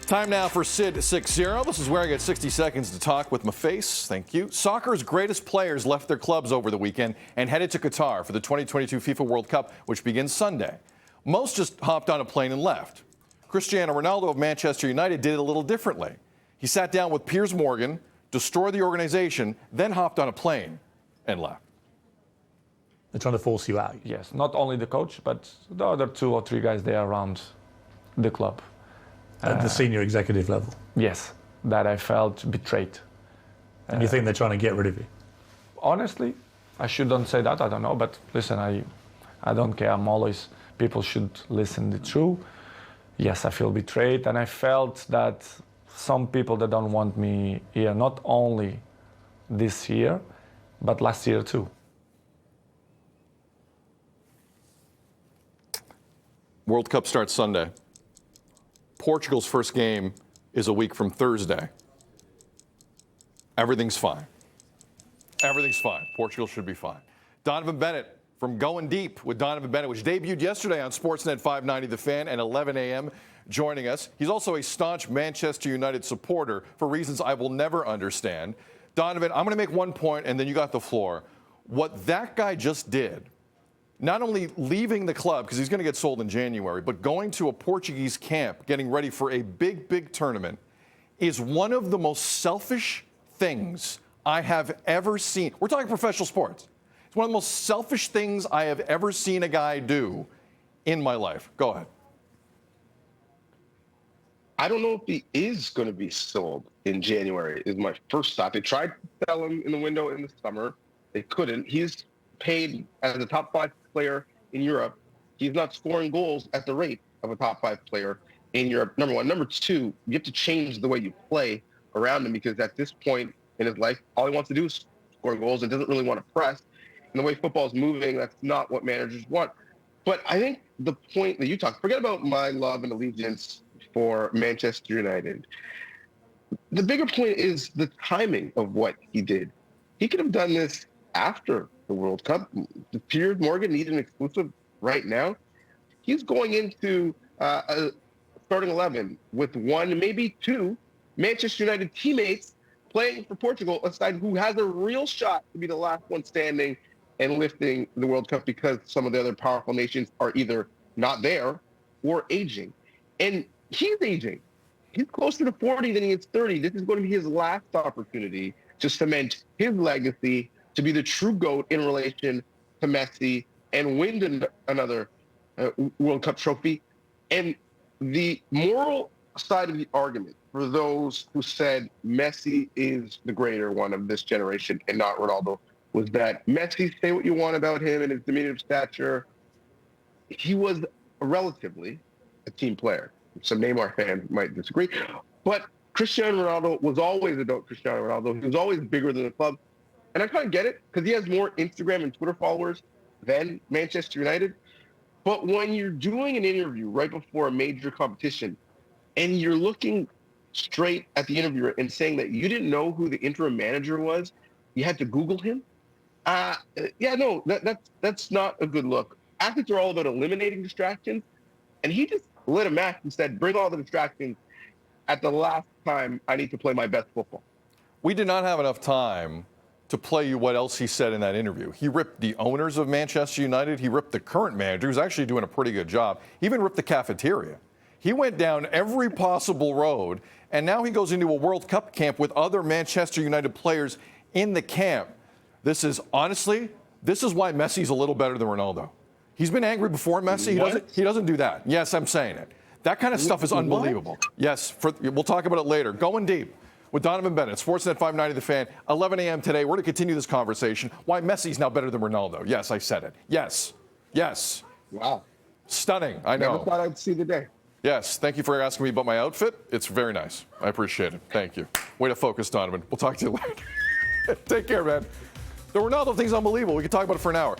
Time now for Sid 6-0. This is where I get 60 seconds to talk with my face. Thank you. Soccer's greatest players left their clubs over the weekend and headed to Qatar for the 2022 FIFA World Cup, which begins Sunday. Most just hopped on a plane and left. Cristiano Ronaldo of Manchester United did it a little differently. He sat down with Piers Morgan, destroyed the organization, then hopped on a plane and left. They're trying to force you out. Yes, not only the coach, but the other 2 or 3 guys there around the club. At the senior executive level. Yes, that I felt betrayed. And you think they're trying to get rid of you? Honestly, I shouldn't say that, I don't know, but listen, I don't care. I'm always, people should listen the truth. Yes, I feel betrayed, and I felt that some people that don't want me here, not only this year, but last year too. World Cup starts Sunday. Portugal's first game is a week from Thursday. Everything's fine. Everything's fine. Portugal should be fine. Donnovan Bennett from Going Deep with Donnovan Bennett, which debuted yesterday on Sportsnet 590 The Fan and 11 a.m. joining us. He's also a staunch Manchester United supporter for reasons I will never understand. Donnovan, I'm going to make one point, and then you got the floor. What that guy just did, not only leaving the club, because he's going to get sold in January, but going to a Portuguese camp, getting ready for a big, big tournament, is one of the most selfish things I have ever seen. We're talking professional sports. It's one of the most selfish things I have ever seen a guy do in my life. Go ahead. I don't know if he is going to be sold in January, is my first thought. They tried to sell him in the window in the summer. They couldn't. He's paid as a top 5 player in Europe. He's not scoring goals at the rate of a top 5 player in Europe, number one. Number two, you have to change the way you play around him, because at this point in his life, all he wants to do is score goals and doesn't really want to press. And the way football is moving, that's not what managers want. But I think the point that you talked, forget about my love and allegiance for Manchester United. The bigger point is the timing of what he did. He could have done this after the World Cup. Does Piers Morgan need an exclusive right now? He's going into a starting 11 with 1, maybe 2 Manchester United teammates playing for Portugal, a side who has a real shot to be the last one standing and lifting the World Cup, because some of the other powerful nations are either not there or aging. And he's aging. He's closer to 40 than he is 30. This is going to be his last opportunity to cement his legacy, to be the true GOAT in relation to Messi and win another World Cup trophy. And the moral side of the argument for those who said Messi is the greater one of this generation and not Ronaldo was that Messi, say what you want about him and his diminutive stature, he was relatively a team player. Some Neymar fans might disagree, but Cristiano Ronaldo was always about Cristiano Ronaldo. He was always bigger than the club. And I kind of get it, because he has more Instagram and Twitter followers than Manchester United. But when you're doing an interview right before a major competition and you're looking straight at the interviewer and saying that you didn't know who the interim manager was, you had to Google him. That's not a good look. Athletes are all about eliminating distractions. And he just lit a match and said, bring all the distractions at the last time I need to play my best football. We did not have enough time to play you what else he said in that interview. He ripped the owners of Manchester United. He ripped the current manager, who's actually doing a pretty good job. He even ripped the cafeteria. He went down every possible road, and now he goes into a World Cup camp with other Manchester United players in the camp. This is why Messi's a little better than Ronaldo. He's been angry before, Messi. He doesn't do that. Yes, I'm saying it. That kind of stuff is unbelievable. Yes, we'll talk about it later. Going Deep with Donnovan Bennett, Sportsnet 590 The Fan, 11 a.m. today. We're going to continue this conversation. Why Messi's now better than Ronaldo. Yes, I said it. Yes. Yes. Wow. Stunning. I know. Never thought I'd see the day. Yes. Thank you for asking me about my outfit. It's very nice. I appreciate it. Thank you. Way to focus, Donnovan. We'll talk to you later. Take care, man. The Ronaldo thing's unbelievable. We could talk about it for an hour.